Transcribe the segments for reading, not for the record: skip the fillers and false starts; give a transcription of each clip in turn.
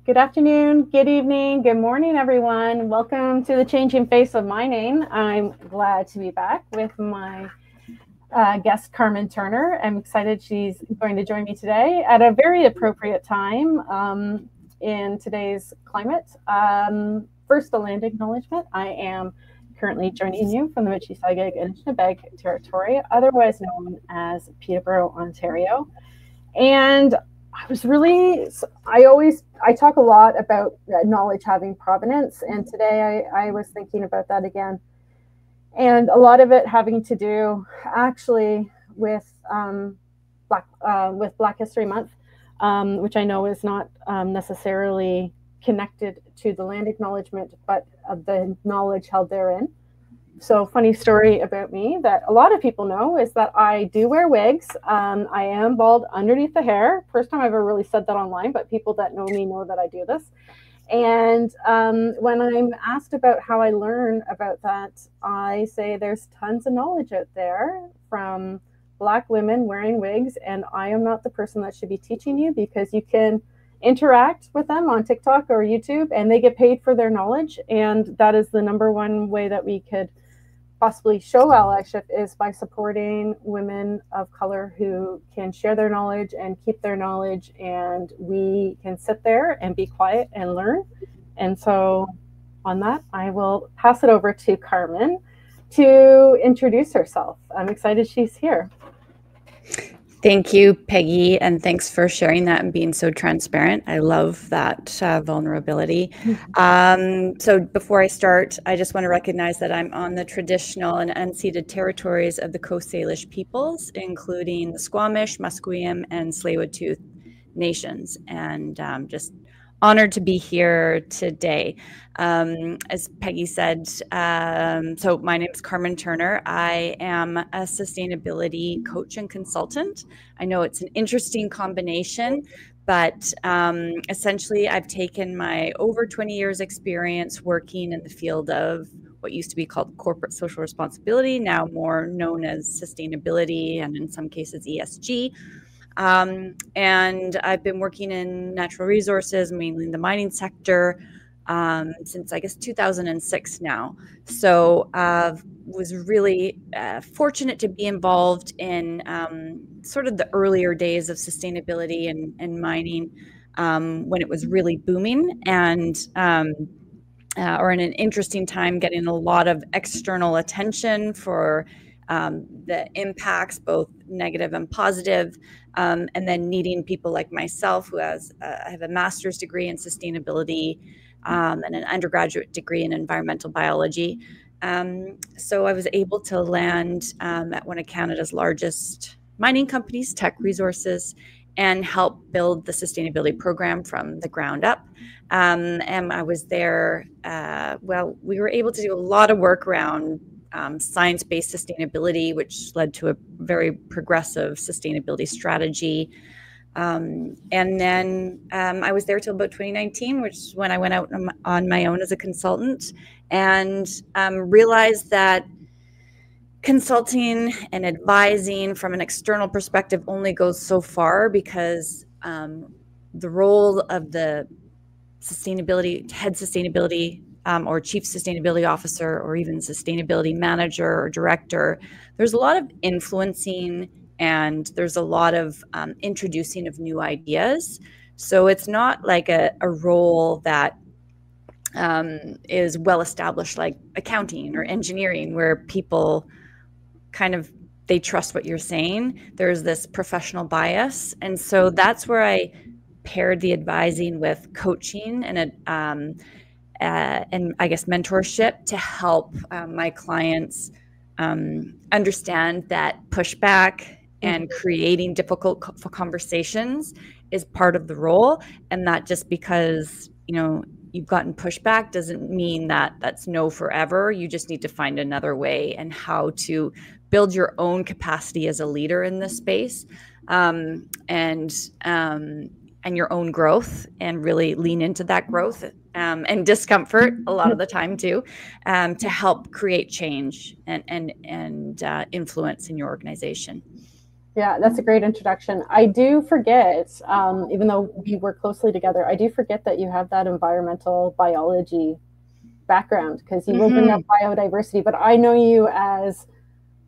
Good afternoon, good evening, good morning, everyone. Welcome to the Changing Face of My Name. I'm glad to be back with my guest, Carmen Turner. I'm excited she's going to join me today at a very appropriate time in today's climate. First, a land acknowledgement. I am currently joining you from the Mississauga and Anishinaabe territory, otherwise known as Peterborough, Ontario. And I talk a lot about knowledge having provenance. And today I was thinking about that again. And a lot of it having to do actually with Black History Month, which I know is not necessarily connected to the land acknowledgement, but of the knowledge held therein. So funny story about me that a lot of people know is that I do wear wigs. I am bald underneath the hair. First time I've ever really said that online, but people that know me know that I do this. And when I'm asked about how I learn about that, I say there's tons of knowledge out there from Black women wearing wigs, and I am not the person that should be teaching you, because you can interact with them on TikTok or YouTube and they get paid for their knowledge. And that is the number one way that we could possibly show allyship, is by supporting women of color who can share their knowledge and keep their knowledge, and we can sit there and be quiet and learn. And so on that, I will pass it over to Carmen to introduce herself. I'm excited she's here. Thank you, Peggy, and thanks for sharing that and being so transparent. I love that vulnerability. So before I start, I just want to recognize that I'm on the traditional and unceded territories of the Coast Salish peoples, including the Squamish, Musqueam, and Tsleil-Waututh nations, and just honored to be here today. As Peggy said, so my name is Carmen Turner. I am a sustainability coach and consultant. I know it's an interesting combination, but essentially I've taken my over 20 years experience working in the field of what used to be called corporate social responsibility, now more known as sustainability, and in some cases ESG. And I've been working in natural resources, mainly in the mining sector, since I guess 2006 now. So was really fortunate to be involved in sort of the earlier days of sustainability and mining, when it was really booming, and or in an interesting time, getting a lot of external attention for the impacts, both negative and positive, and then needing people like myself, who I have a master's degree in sustainability and an undergraduate degree in environmental biology. So I was able to land at one of Canada's largest mining companies, Teck Resources, and help build the sustainability program from the ground up. And I was there, well, we were able to do a lot of work around science-based sustainability, which led to a very progressive sustainability strategy. And then I was there till about 2019, which is when I went out on my own as a consultant, and realized that consulting and advising from an external perspective only goes so far, because the role of the head sustainability or chief sustainability officer, or even sustainability manager or director, there's a lot of influencing, and there's a lot of introducing of new ideas. So it's not like a role that is well established, like accounting or engineering, where people kind of, they trust what you're saying. There's this professional bias. And so that's where I paired the advising with coaching and I guess mentorship, to help my clients understand that pushback and creating difficult conversations is part of the role, and not just because you've gotten pushback doesn't mean that that's no forever. You just need to find another way, and how to build your own capacity as a leader in this space, and your own growth, and really lean into that growth and discomfort a lot of the time too, to help create change and influence in your organization. Yeah, that's a great introduction. I do forget, even though we work closely together, I do forget that you have that environmental biology background, because you will bring up biodiversity, but I know you as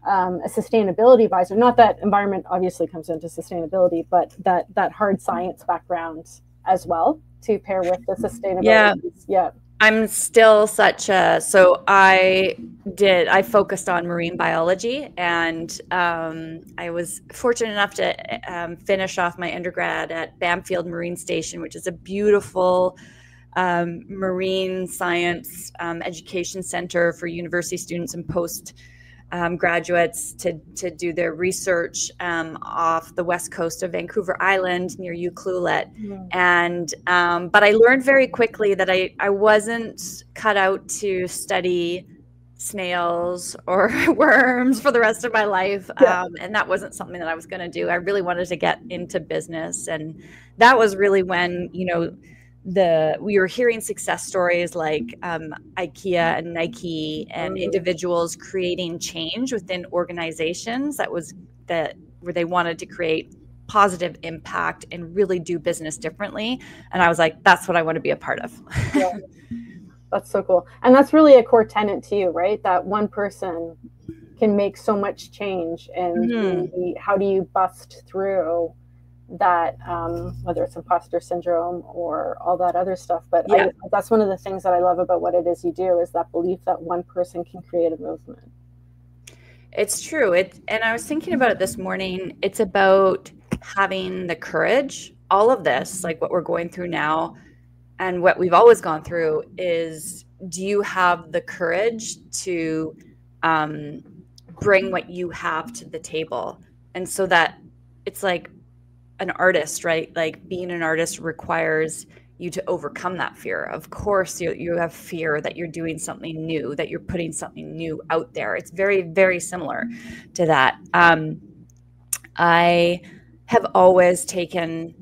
a sustainability advisor. Not that environment obviously comes into sustainability, but that hard science background as well to pair with the sustainability. Yeah. Yeah. I'm still so I focused on marine biology, and I was fortunate enough to finish off my undergrad at Bamfield Marine Station, which is a beautiful marine science education center for university students and post graduates to do their research off the west coast of Vancouver Island near Ucluelet. And but I learned very quickly that I wasn't cut out to study snails or worms for the rest of my life. And that wasn't something that I was going to do. I really wanted to get into business. And that was really when, we were hearing success stories like IKEA and Nike and individuals creating change within organizations where they wanted to create positive impact and really do business differently. And I was like, that's what I want to be a part of. Yeah. That's so cool. And that's really a core tenet to you, right? That one person can make so much change. And how do you bust through that, whether it's imposter syndrome or all that other stuff. But that's one of the things that I love about what it is you do, is that belief that one person can create a movement. It's true. And I was thinking about it this morning. It's about having the courage. All of this, like what we're going through now and what we've always gone through, is, do you have the courage to bring what you have to the table? And so that it's like an artist, right? Like being an artist requires you to overcome that fear. Of course, you have fear that you're doing something new, that you're putting something new out there. It's very, very similar to that. I have always taken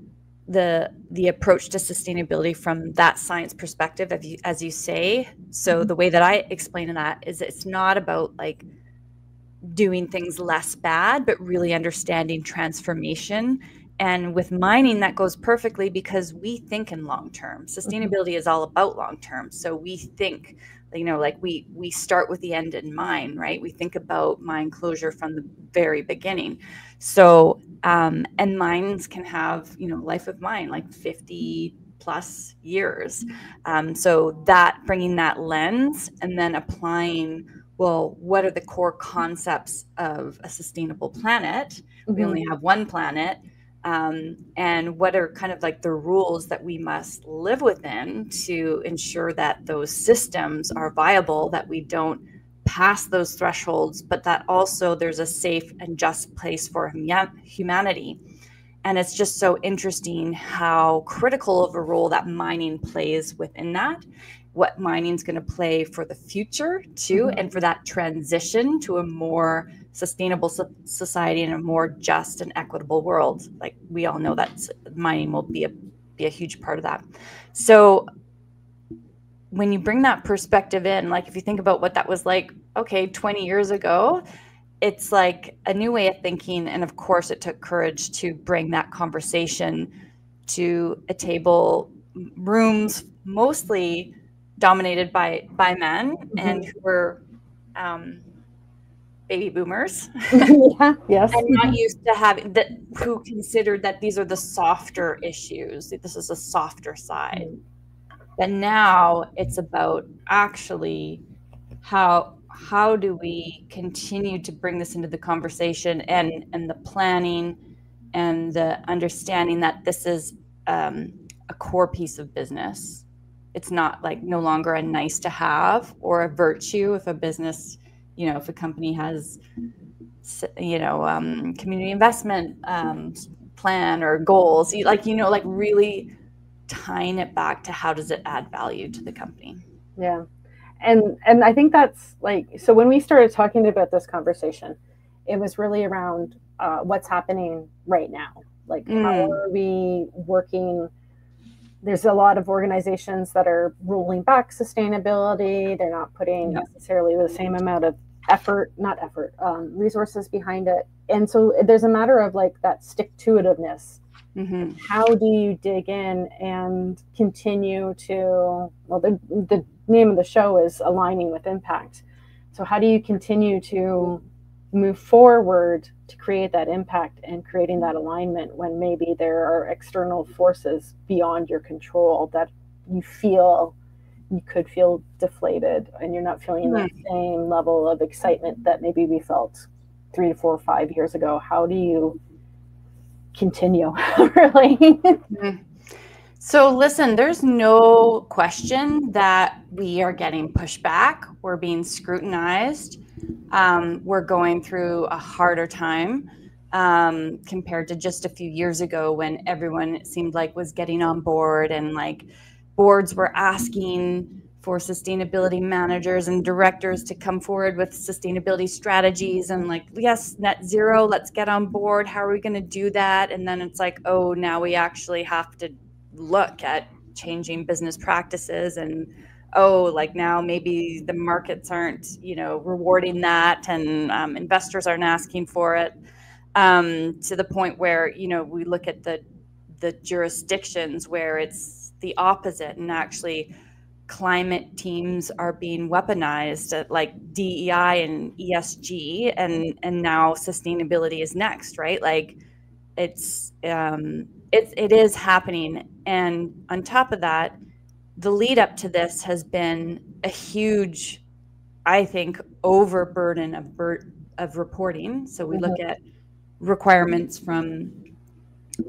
the approach to sustainability from that science perspective, as you say. So the way that I explain that is, it's not about like doing things less bad, but really understanding transformation. And with mining, that goes perfectly, because we think in long term. Sustainability is all about long term. So we think, like we start with the end in mind, right? We think about mine closure from the very beginning. So and mines can have, life of mine like 50 plus years. So that, bringing that lens and then applying, well, what are the core concepts of a sustainable planet? We only have one planet. And what are kind of like the rules that we must live within to ensure that those systems are viable, that we don't pass those thresholds, but that also there's a safe and just place for humanity. And it's just so interesting how critical of a role that mining plays within that, what mining is going to play for the future too, and for that transition to a more sustainable society and a more just and equitable world. Like we all know that mining will be a huge part of that. So when you bring that perspective in, like if you think about what that was like, okay, 20 years ago, it's like a new way of thinking. And of course, it took courage to bring that conversation to a table, rooms mostly dominated by men and who were baby boomers. Yes. And not used to having that, who considered that these are the softer issues, that this is a softer side. But now it's about actually how do we continue to bring this into the conversation and the planning and the understanding that this is a core piece of business. It's not like no longer a nice to have or a virtue if a business, if a company has, community investment plan or goals, like really tying it back to how does it add value to the company. Yeah. And I think that's like, so when we started talking about this conversation, it was really around what's happening right now. Like, how are we working? There's a lot of organizations that are rolling back sustainability. They're not putting necessarily the same amount of resources behind it. And so there's a matter of like that stick-to-itiveness. Mm-hmm. How do you dig in and continue to, well, the name of the show is Aligning with Impact. So how do you continue to move forward to create that impact and creating that alignment when maybe there are external forces beyond your control that you could feel deflated and you're not feeling that same level of excitement that maybe we felt 3 to 4 or 5 years ago? How do you continue? Really? So listen, there's no question that we are getting pushback. We're being scrutinized. We're going through a harder time compared to just a few years ago when everyone, it seemed like, was getting on board, and like boards were asking for sustainability managers and directors to come forward with sustainability strategies and like, yes, net zero, let's get on board. How are we going to do that? And then it's like, oh, now we actually have to look at changing business practices, and like now maybe the markets aren't, rewarding that, and investors aren't asking for it, to the point where, we look at the jurisdictions where it's the opposite, and actually climate teams are being weaponized at like DEI and ESG, and now sustainability is next, right? Like it is happening. And on top of that, the lead up to this has been a huge, I think, overburden of reporting. So we look at requirements from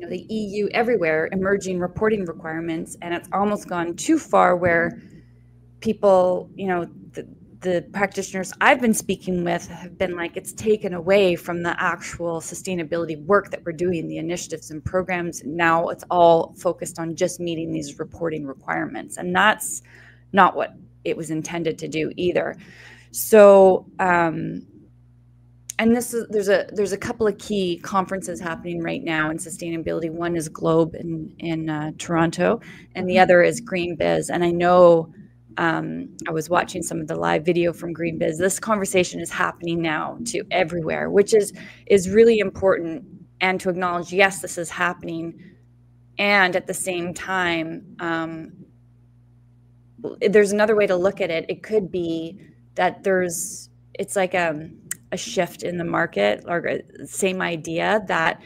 the EU everywhere, emerging reporting requirements, and it's almost gone too far where people, the practitioners I've been speaking with have been like, it's taken away from the actual sustainability work that we're doing, the initiatives and programs. Now it's all focused on just meeting these reporting requirements. And that's not what it was intended to do either. So, and there's a couple of key conferences happening right now in sustainability. One is Globe in Toronto, and the other is Green Biz. And I know, I was watching some of the live video from Green Biz. This conversation is happening now to everywhere, which is really important, and to acknowledge, yes, this is happening. And at the same time, there's another way to look at it. It could be that it's like a shift in the market, or same idea that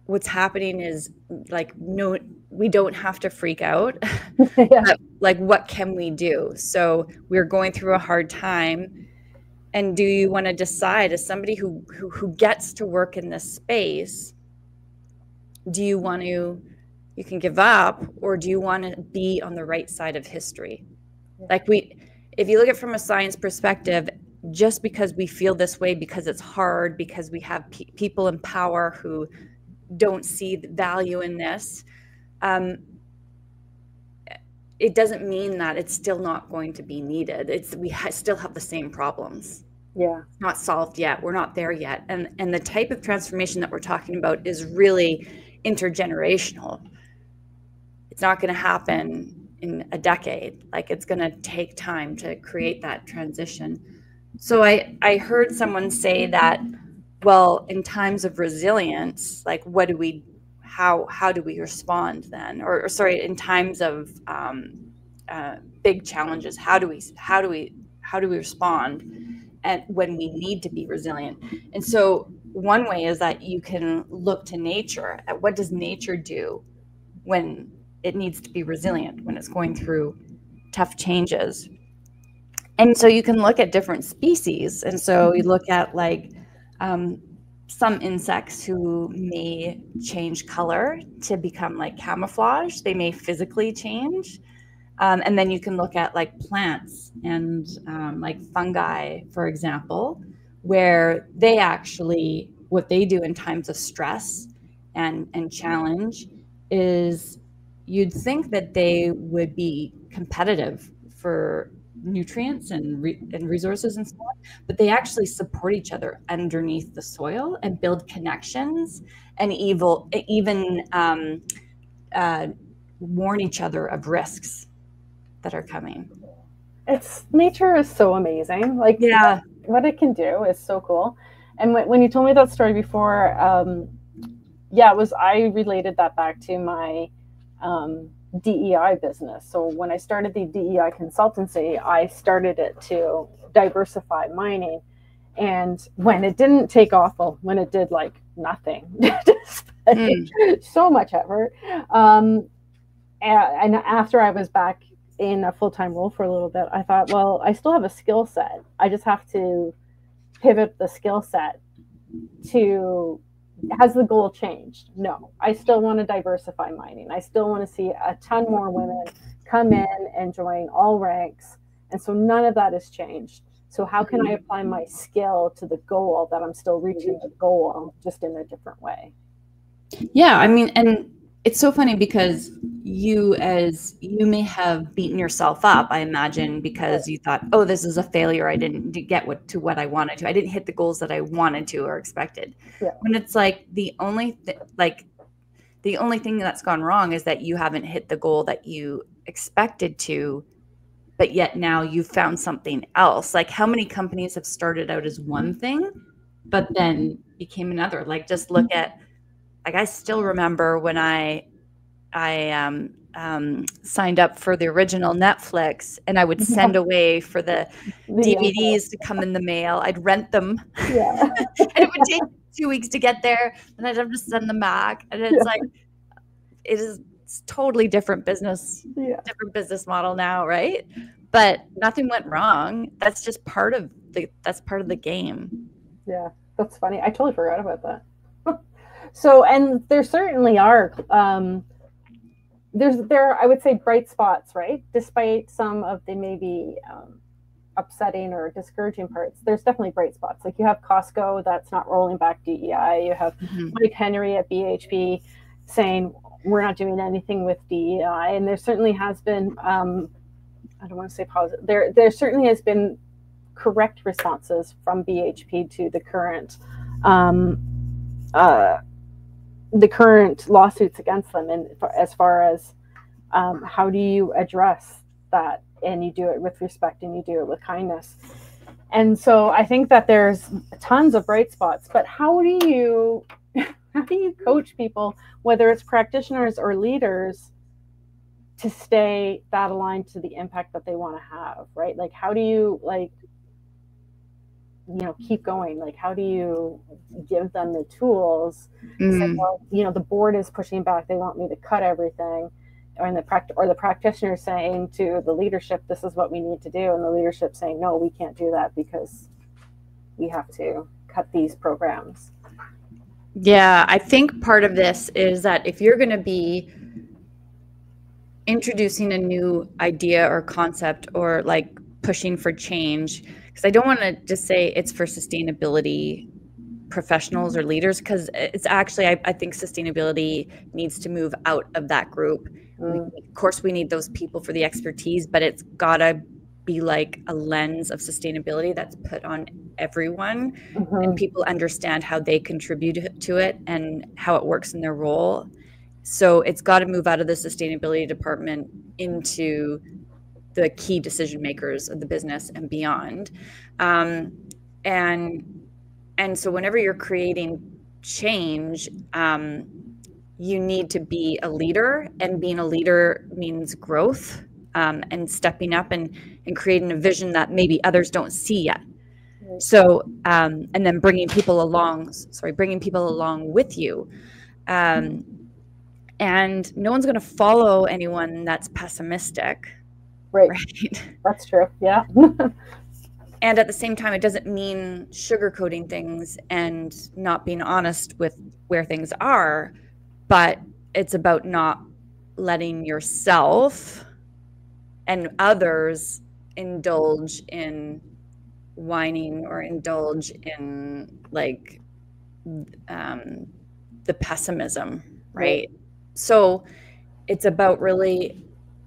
what's happening is like, no, we don't have to freak out. Yeah. But like, what can we do? So we're going through a hard time. And do you want to decide, as somebody who gets to work in this space, you can give up, or do you want to be on the right side of history? Like if you look at it from a science perspective, just because we feel this way, because it's hard, because we have people in power who don't see the value in this, it doesn't mean that it's still not going to be needed. We still have the same problems. Yeah. It's not solved yet. We're not there yet. And the type of transformation that we're talking about is really intergenerational. It's not going to happen in a decade. Like, it's going to take time to create that transition. So I heard someone say that, well, in times of resilience, like, how do we respond then? Or sorry, in times of big challenges, how do we respond, and when we need to be resilient? And so one way is that you can look to nature at what does nature do when it needs to be resilient, when it's going through tough changes. And so you can look at different species. And so you look at like some insects who may change color to become like camouflage. They may physically change. And then you can look at like plants and like fungi, for example, where they actually, what they do in times of stress and challenge is, you'd think that they would be competitive for nutrients and resources and so on, but they actually support each other underneath the soil and build connections, and even warn each other of risks that are coming. nature is so amazing. Like, Yeah. what it can do is so cool. And when you told me that story before, I related that back to my DEI business. So when I started the DEI consultancy, I started it to diversify mining. And when it didn't take off, well, when it did like nothing, so much effort. And after I was back in a full-time role for a little bit, I thought, well, I still have a skill set. I just have to pivot the skill set to, has the goal changed? No, I still want to diversify mining. I still want to see a ton more women come in and join all ranks. And so none of that has changed. So how can I apply my skill to the goal that I'm still reaching the goal, just in a different way? Yeah, I mean, and it's so funny because you may have beaten yourself up, I imagine, because you thought, oh, this is a failure. I didn't get what I wanted to. I didn't hit the goals that I wanted to or expected. Yeah. When it's like the only thing that's gone wrong is that you haven't hit the goal that you expected to, but yet now you've found something else. Like, how many companies have started out as one thing, but then became another? Like, just look at, like, I still remember when I signed up for the original Netflix, and I would send away for the DVDs to come in the mail. I'd rent them. Yeah. And it would take 2 weeks to get there, and I'd have to send them back. And it's like, it's totally different business model now, right? But nothing went wrong. That's just part of the game. Yeah, that's funny. I totally forgot about that. So, and there certainly are, there I would say bright spots, right? Despite some of the maybe upsetting or discouraging parts, there's definitely bright spots. Like, you have Costco that's not rolling back DEI. You have Mike Henry at BHP saying we're not doing anything with DEI, and there certainly has been, I don't want to say positive. There certainly has been correct responses from BHP to the current lawsuits against them, and as far as how do you address that, and you do it with respect and you do it with kindness. And so I think that there's tons of bright spots, but how do you coach people, whether it's practitioners or leaders, to stay that aligned to the impact that they want to have, right? Like, how do you, like, keep going? Like, how do you give them the tools? Say, well, the board is pushing back. They want me to cut everything. Or the practitioner saying to the leadership, this is what we need to do. And the leadership saying, no, we can't do that because we have to cut these programs. Yeah, I think part of this is that if you're going to be introducing a new idea or concept, or like pushing for change, because I don't want to just say it's for sustainability professionals or leaders, because it's actually, I think sustainability needs to move out of that group. Of course, we need those people for the expertise, but it's got to be like a lens of sustainability that's put on everyone, and people understand how they contribute to it and how it works in their role. So it's got to move out of the sustainability department into the key decision makers of the business and beyond. And so whenever you're creating change, you need to be a leader, and being a leader means growth, and stepping up and creating a vision that maybe others don't see yet. So, and then bringing people along with you. And no one's going to follow anyone that's pessimistic. Right. That's true. Yeah. And at the same time, it doesn't mean sugarcoating things and not being honest with where things are, but it's about not letting yourself and others indulge in whining or indulge in like the pessimism, right? So it's about really,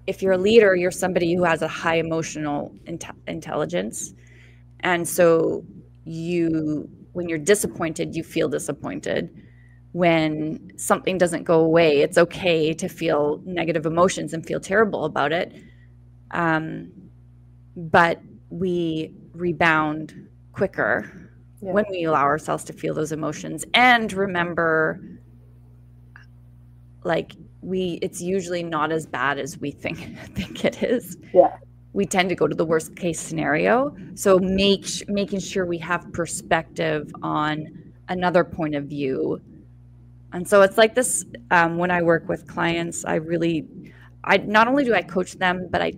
if you're a leader, you're somebody who has a high emotional intelligence. And so when you're disappointed, you feel disappointed. When something doesn't go away, it's okay to feel negative emotions and feel terrible about it. but we rebound quicker when we allow ourselves to feel those emotions. And remember, like, it's usually not as bad as we think it is. Yeah. We tend to go to the worst case scenario. So making sure we have perspective on another point of view. And so it's like this, when I work with clients, I not only do I coach them, but I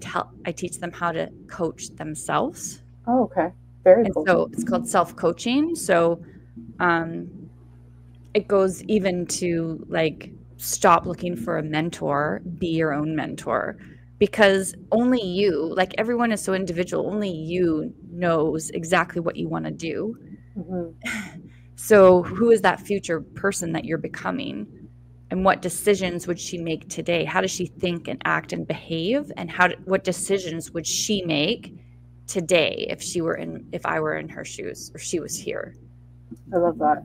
teach them how to coach themselves. Oh, okay. Very cool. So it's called self-coaching. So it goes even to like, stop looking for a mentor, be your own mentor, because only you, like, everyone is so individual, only you knows exactly what you want to do. So who is that future person that you're becoming? And what decisions would she make today? How does she think and act and behave? And what decisions would she make today if I were in her shoes, or she was here? I love that.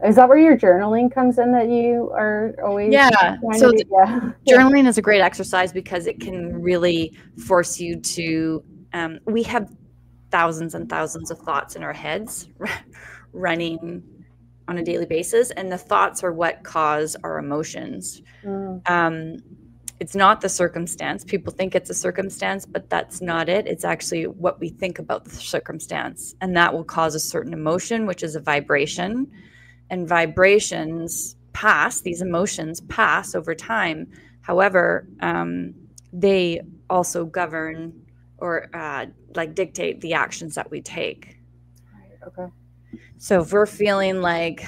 Is that where your journaling comes in, that you are always? Yeah. So journaling is a great exercise because it can really force you to, we have thousands and thousands of thoughts in our heads running on a daily basis. And the thoughts are what cause our emotions. It's not the circumstance. People think it's a circumstance, but that's not it. It's actually what we think about the circumstance. And that will cause a certain emotion, which is a vibration. And vibrations these emotions pass over time. However, they also govern or like dictate the actions that we take. Right. Okay. So if we're feeling like,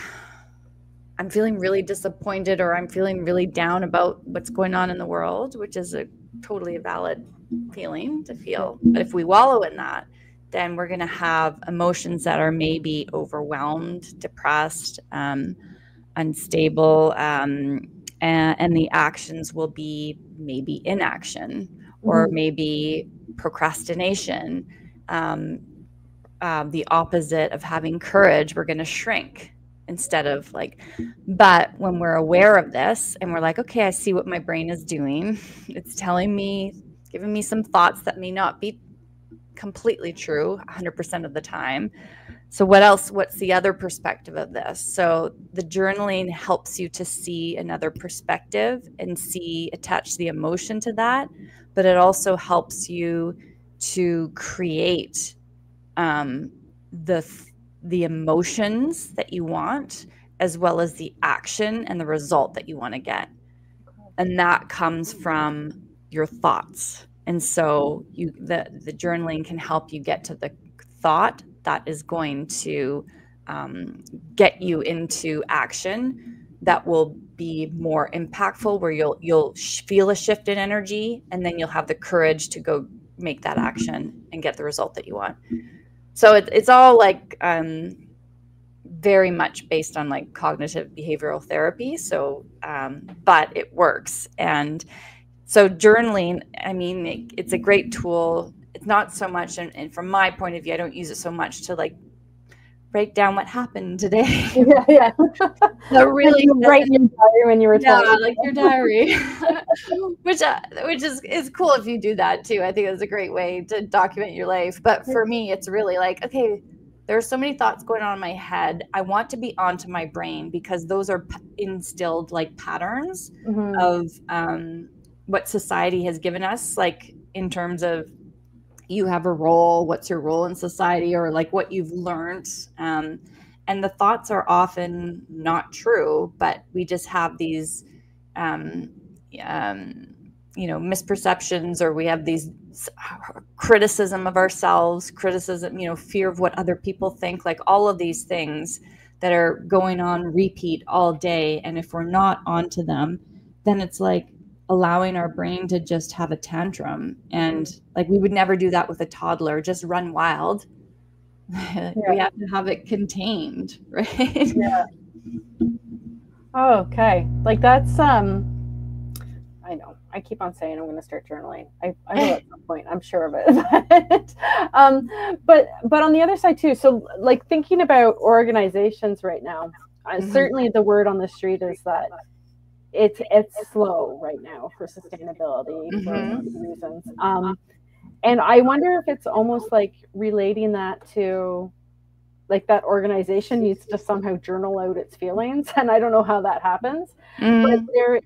I'm feeling really disappointed, or I'm feeling really down about what's going on in the world, which is totally a valid feeling to feel. But if we wallow in that, then we're going to have emotions that are maybe overwhelmed, depressed, unstable, and the actions will be maybe inaction, or maybe procrastination. The opposite of having courage, we're going to shrink instead of like, but when we're aware of this and we're like, okay, I see what my brain is doing. It's telling me, giving me some thoughts that may not be completely true 100% of the time. So what's the other perspective of this? So the journaling helps you to see another perspective and attach the emotion to that, but it also helps you to create the emotions that you want, as well as the action and the result that you want to get. And that comes from your thoughts. And so the journaling can help you get to the thought that is going to get you into action that will be more impactful, where you'll feel a shift in energy, and then you'll have the courage to go make that action and get the result that you want. So it's all like very much based on like cognitive behavioral therapy. So, but it works. And so journaling, I mean, it's a great tool. It's not so much, and from my point of view, I don't use it so much to like break down what happened today. Yeah. So really, write in your diary when you were talking. Yeah, like your diary, which is cool if you do that too. I think it's a great way to document your life. But for me, it's really like, okay, there's so many thoughts going on in my head. I want to be onto my brain, because those are instilled like patterns of what society has given us, like in terms of, you have a role, what's your role in society, or like what you've learned. And the thoughts are often not true, but we just have these, misperceptions, or we have these criticism of ourselves, fear of what other people think, like all of these things that are going on repeat all day. And if we're not onto them, then it's like allowing our brain to just have a tantrum. And like, we would never do that with a toddler, just run wild. We have to have it contained, right? Yeah. Oh, okay. Like that's I know. I keep on saying I'm going to start journaling. I will at some point. I'm sure of it. But on the other side too. So like thinking about organizations right now, certainly the word on the street is that it's slow right now for sustainability for reasons. And I wonder if it's almost like relating that to, like, that organization needs to somehow journal out its feelings. And I don't know how that happens, but there is,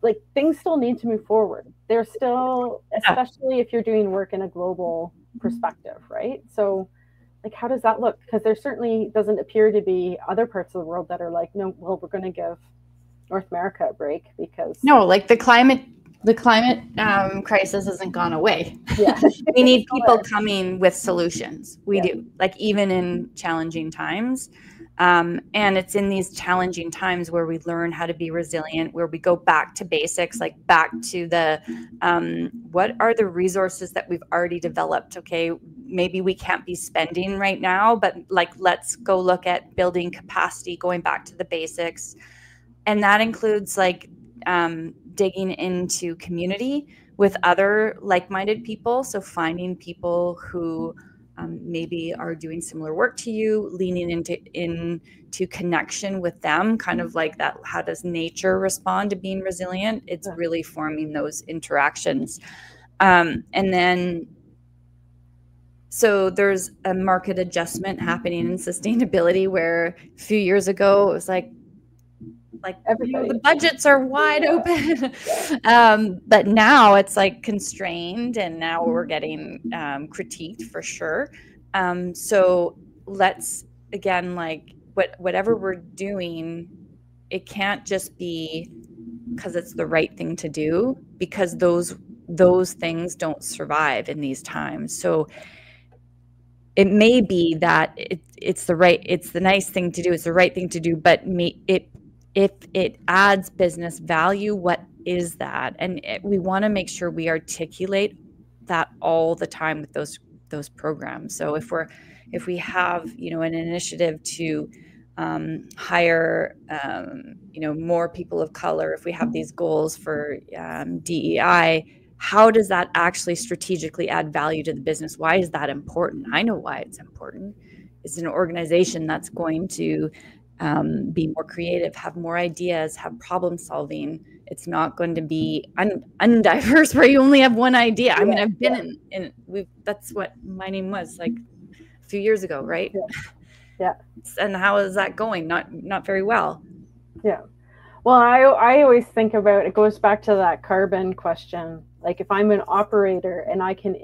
like, things still need to move forward. They're still, especially if you're doing work in a global perspective, right? So, like, how does that look? Because there certainly doesn't appear to be other parts of the world that are like, no, well, we're going to give North America a break because no, like the climate crisis hasn't gone away. Yeah. We need people coming with solutions. We do, like, even in challenging times. And it's in these challenging times where we learn how to be resilient, where we go back to basics, like back to the, what are the resources that we've already developed? Okay, maybe we can't be spending right now, but like, let's go look at building capacity, going back to the basics. And that includes like digging into community with other like-minded people. So finding people who maybe are doing similar work to you, leaning into connection with them, kind of like that. How does nature respond to being resilient? It's really forming those interactions. And then, so there's a market adjustment happening in sustainability where a few years ago, it was like, the budgets are wide open. But now it's like constrained, and now we're getting critiqued for sure. So let's, again, like, whatever we're doing, it can't just be because it's the right thing to do, because those things don't survive in these times. So it may be that it's the nice thing to do, it's the right thing to do, but if it adds business value, what is that? And we want to make sure we articulate that all the time with those programs. So if we have, an initiative to hire, more people of color, if we have these goals for DEI, how does that actually strategically add value to the business? Why is that important? I know why it's important. It's an organization that's going to be more creative, have more ideas, have problem solving. It's not going to be undiverse where you only have one idea. I mean, I've been that's what my name was like a few years ago, right? Yeah. And how is that going? Not very well. Yeah. Well, I always think about, it goes back to that carbon question. Like, if I'm an operator and I can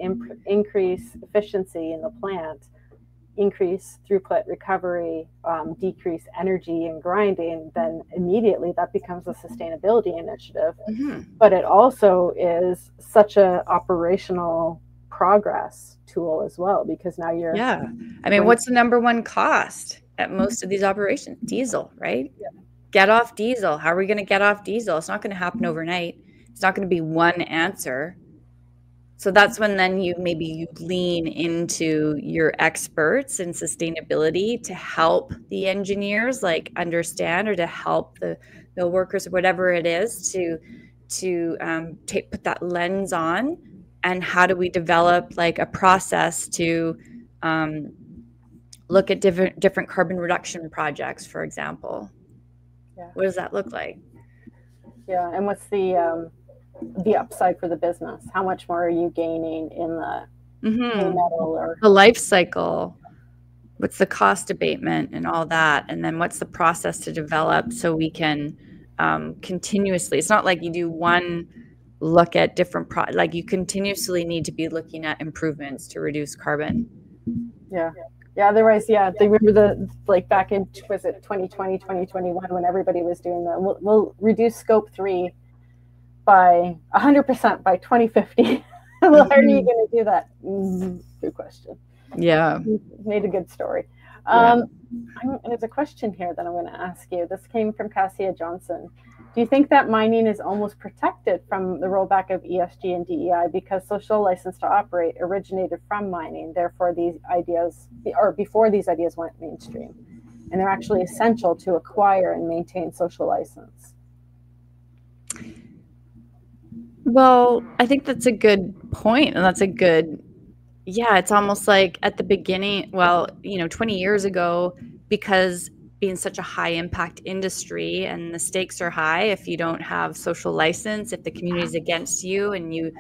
increase efficiency in the plant, increase throughput, recovery, decrease energy and grinding, then immediately that becomes a sustainability initiative. But it also is such a operational progress tool as well, because now you're I mean, what's the number one cost at most of these operations? Diesel, right? Get off diesel. How are we going to get off diesel? It's not going to happen overnight. It's not going to be one answer. So that's when then you lean into your experts in sustainability to help the engineers like understand, or to help the mill workers or whatever it is to put that lens on. And how do we develop like a process to look at different carbon reduction projects, for example? What does that look like? Yeah, and what's the upside for the business? How much more are you gaining in the metal or the life cycle? What's the cost abatement and all that? And then what's the process to develop so we can continuously, it's not like you do one look at different like you continuously need to be looking at improvements to reduce carbon. Yeah, otherwise, they remember back in, was it 2020, 2021, when everybody was doing we'll reduce scope 3 by 100% by 2050. Well, how are you going to do that? Good question. Yeah. You made a good story. There's a question here that I'm going to ask you. This came from Cassia Johnson. Do you think that mining is almost protected from the rollback of ESG and DEI because social license to operate originated from mining? Therefore, before these ideas went mainstream, and they're actually essential to acquire and maintain social license. Well, I think that's a good point, and that's a good, it's almost like at the beginning, 20 years ago, because being such a high impact industry and the stakes are high, if you don't have social license, if the community is against you and you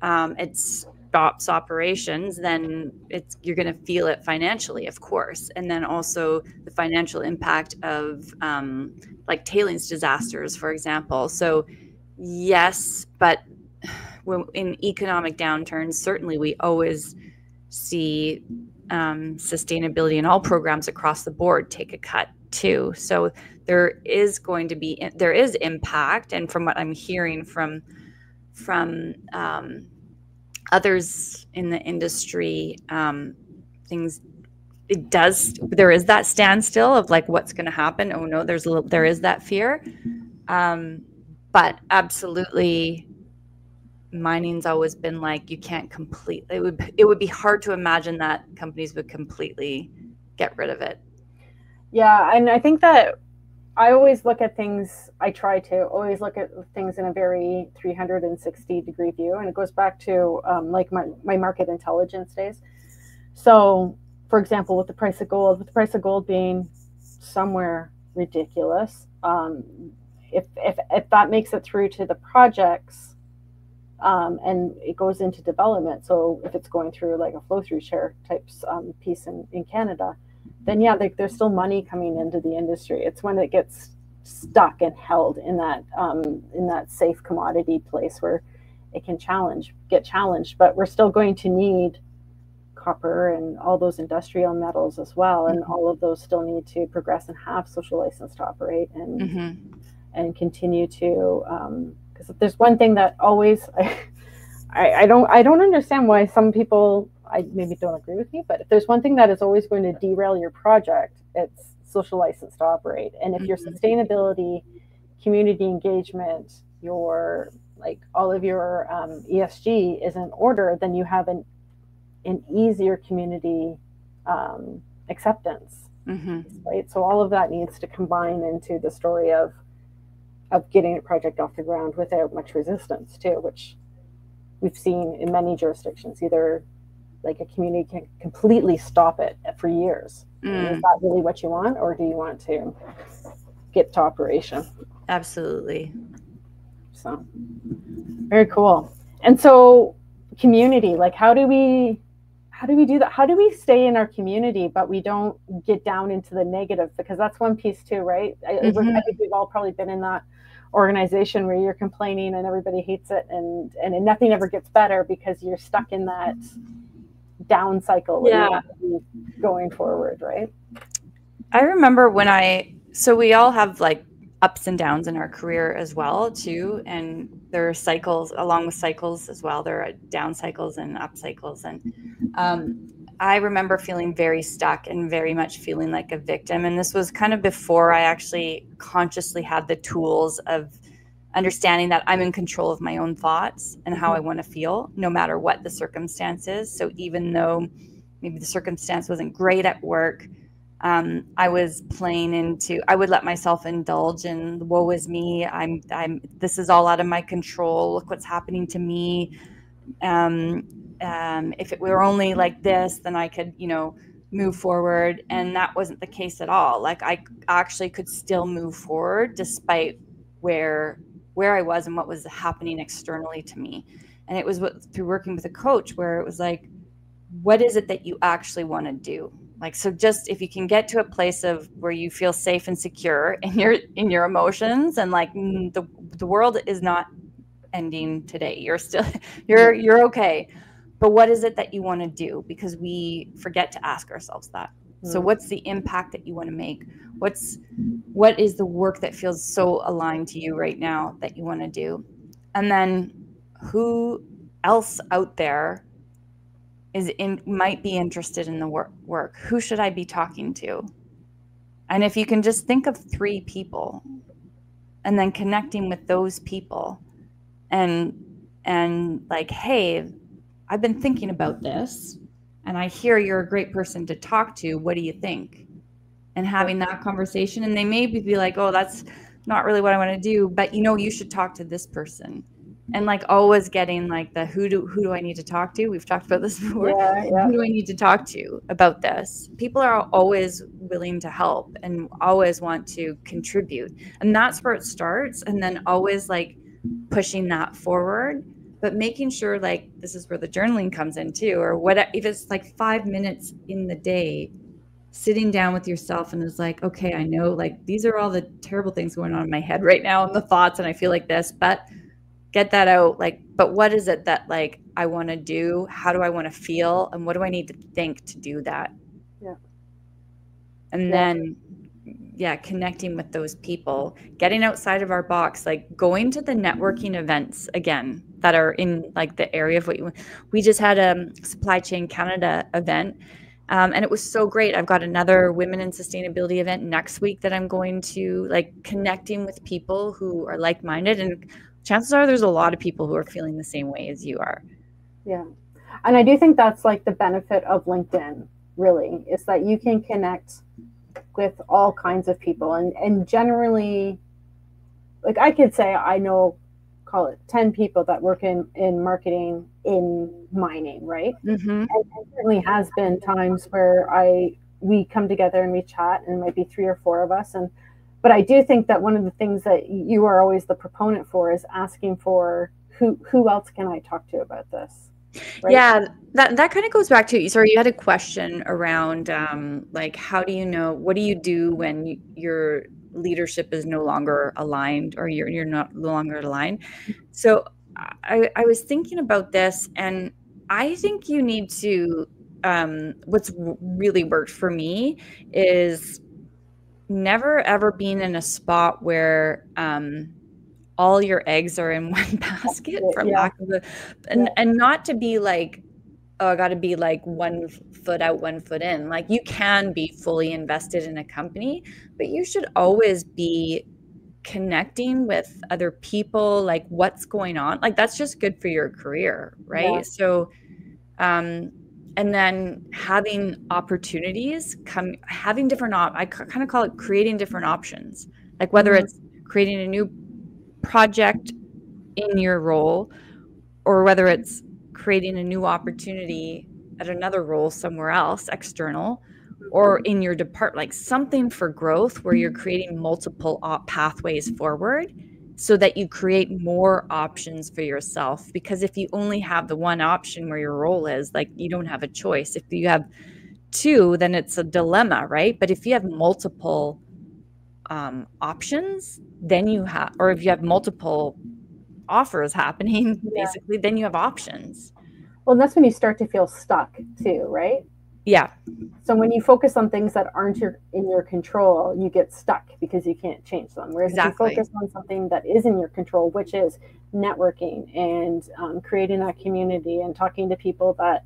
it stops operations, then you're going to feel it financially, of course. And then also the financial impact of like tailings disasters, for example. So yes, but in economic downturns, certainly we always see sustainability in all programs across the board take a cut too. So there is impact, and from what I'm hearing from others in the industry, there is that standstill of like, what's going to happen? Oh no, there is that fear. But absolutely, mining's always been like, you can't it would be hard to imagine that companies would completely get rid of it. Yeah, and I think that I always look at things, I try to always look at things in a very 360-degree view. And it goes back to like my market intelligence days. So, for example, with the price of gold being somewhere ridiculous, if that makes it through to the projects and it goes into development, so if it's going through like a flow-through share types piece in Canada, then yeah, there's still money coming into the industry. It's when it gets stuck and held in that safe commodity place where it can get challenged. But we're still going to need copper and all those industrial metals as well, and all of those still need to progress and have social license to operate and continue to. Because if there's one thing that always I don't understand why some people maybe don't agree with me, but if there's one thing that is always going to derail your project, it's social license to operate. And if your sustainability, community engagement, your like all of your ESG is in order, then you have an easier community acceptance, right? So all of that needs to combine into the story of getting a project off the ground without much resistance too, which we've seen in many jurisdictions. Either like a community can completely stop it for years. Is that really what you want, or do you want to get to operation? Absolutely. So very cool. And so community, like how do we do that? How do we stay in our community, but we don't get down into the negative? Because that's one piece too, right? I think we've all probably been in that organization where you're complaining and everybody hates it, and nothing ever gets better because you're stuck in that down cycle going forward, right? I remember so we all have like ups and downs in our career as well too, and there are cycles along with cycles as well. There are down cycles and up cycles, and I remember feeling very stuck and very much feeling like a victim. And this was kind of before I actually consciously had the tools of understanding that I'm in control of my own thoughts and how I want to feel, no matter what the circumstances. So even though maybe the circumstance wasn't great at work, I was I would let myself indulge in woe is me. This is all out of my control. Look what's happening to me. If it were only like this, then I could, move forward. And that wasn't the case at all. Like I actually could still move forward despite where I was and what was happening externally to me. And it was through working with a coach where it was like, what is it that you actually want to do? Like, so just if you can get to a place of where you feel safe and secure in your emotions, and like the world is not ending today. You're okay. But what is it that you want to do? Because we forget to ask ourselves that. So what's the impact that you want to make? What is the work that feels so aligned to you right now that you want to do? And then who else out there might be interested in the work? Who should I be talking to? And if you can just think of 3 people and then connecting with those people and like, hey, I've been thinking about this and I hear you're a great person to talk to. What do you think? And having that conversation, and they may be like, oh, that's not really what I want to do, but you should talk to this person. And like always getting like the who do I need to talk to? We've talked about this before. Yeah. Who do I need to talk to about this? People are always willing to help and always want to contribute. And that's where it starts. And then always like pushing that forward. but making sure, like, this is where the journaling comes in too, or what if it's like 5 minutes in the day, sitting down with yourself and is like, okay, I know, like, these are all the terrible things going on in my head right now and the thoughts, and I feel like this, but get that out. Like, but what is it that, like, I want to do? How do I want to feel? And what do I need to think to do that? Yeah. And then, connecting with those people, getting outside of our box, like going to the networking events again that are in like the area of what we just had a Supply Chain Canada event. And it was so great. I've got another Women in Sustainability event next week that I'm going to, like, connecting with people who are like-minded. And chances are there's a lot of people who are feeling the same way as you are. Yeah. And I do think that's like the benefit of LinkedIn, really, is that you can connect with all kinds of people. And generally, like, I could say I know, call it 10 people that work in marketing in my name, right? Mm-hmm. And there certainly has been times where we come together and we chat, and it might be 3 or 4 of us. But I do think that one of the things that you are always the proponent for is asking for who else can I talk to about this? Right? Yeah, that kind of goes back to, sorry, you had a question around like, how do you know, what do you do when your leadership is no longer aligned, or you're not no longer aligned? So I was thinking about this, and I think you need to, what's really worked for me is never ever being in a spot where all your eggs are in one basket, for lack of a, and not to be like, oh, I got to be like 1 foot out, 1 foot in. Like, you can be fully invested in a company, but you should always be connecting with other people, like what's going on. Like, that's just good for your career, right? Yeah. So, and then having opportunities having different, I kind of call it creating different options. Like, whether it's creating a new project in your role, or whether it's creating a new opportunity at another role somewhere else, external, or in your department, like something for growth where you're creating multiple pathways forward so that you create more options for yourself. Because if you only have the one option where your role is, like, you don't have a choice. If you have 2, then it's a dilemma, right? But if you have multiple options, then you have, or if you have multiple offers happening, basically, then you have options. Well, that's when you start to feel stuck too, right? Yeah. So when you focus on things that aren't in your control, you get stuck because you can't change them. Whereas if you focus on something that is in your control, which is networking and creating that community and talking to people that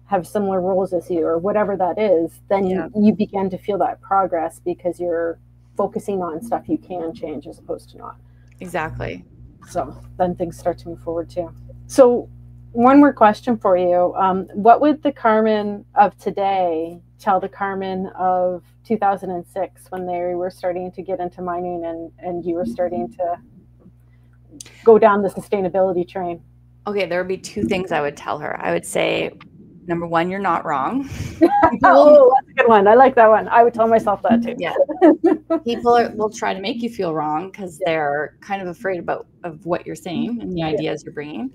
have similar roles as you, or whatever that is, then you begin to feel that progress because you're focusing on stuff you can change as opposed to not. Exactly. So then things start to move forward too. So one more question for you. What would the Carmen of today tell the Carmen of 2006 when they were starting to get into mining and you were starting to go down the sustainability train? Okay, there would be 2 things I would tell her. I would say, number 1, you're not wrong. Oh, that's a good one. I like that one. I would tell myself that too. Yeah. People will try to make you feel wrong because they're kind of afraid of what you're saying and the ideas you're bringing.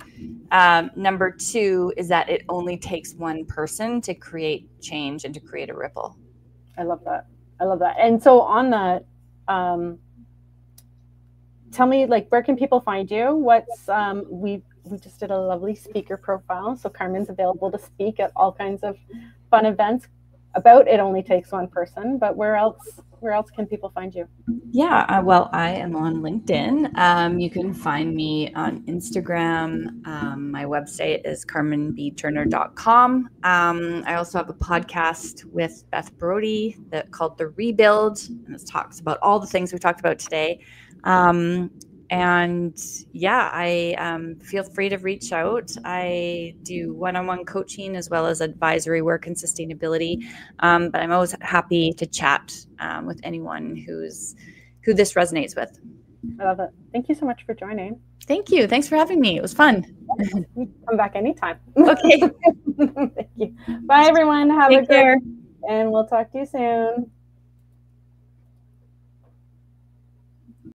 Number 2 is that it only takes one person to create change and to create a ripple. I love that. And so on that, tell me, like, where can people find you? What's we just did a lovely speaker profile. So Carmen's available to speak at all kinds of fun events about It Only Takes One Person. But where else can people find you? Yeah, well, I am on LinkedIn. You can find me on Instagram. My website is carmenbturner.com. I also have a podcast with Beth Brody called The Rebuild, and it talks about all the things we talked about today. And yeah, I feel free to reach out. I do one-on-one coaching as well as advisory work and sustainability. But I'm always happy to chat with anyone who this resonates with. I love it. Thank you so much for joining. Thank you. Thanks for having me. It was fun. Come back anytime. Okay. Thank you. Bye, everyone. Have a Take care. And we'll talk to you soon.